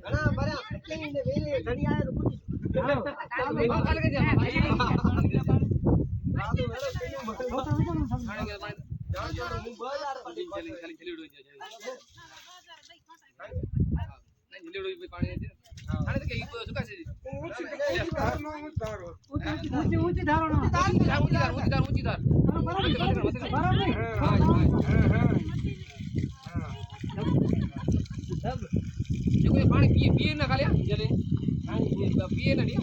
ઘણા બરા ફિટિંગ ને વેલે ઘણી આયા તો પૂછી ऊंची धारो ना ऊंची धार देखो ये पानी पिए पिए ना खाली जले पिए ना नहीं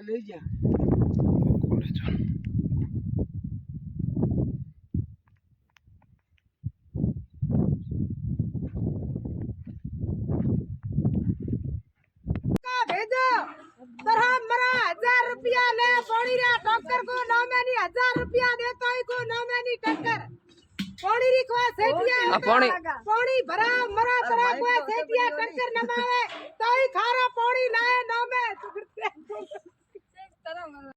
ले जा रुपया ले पौड़ी रा टक्कर को नामेनी 1000 रुपया देता ही को नामेनी टक्कर पौड़ी री को सेठिया पौड़ी भरा मरा तरा को सेठिया टक्कर नमावे तो ही खारा पौड़ी लाए नामे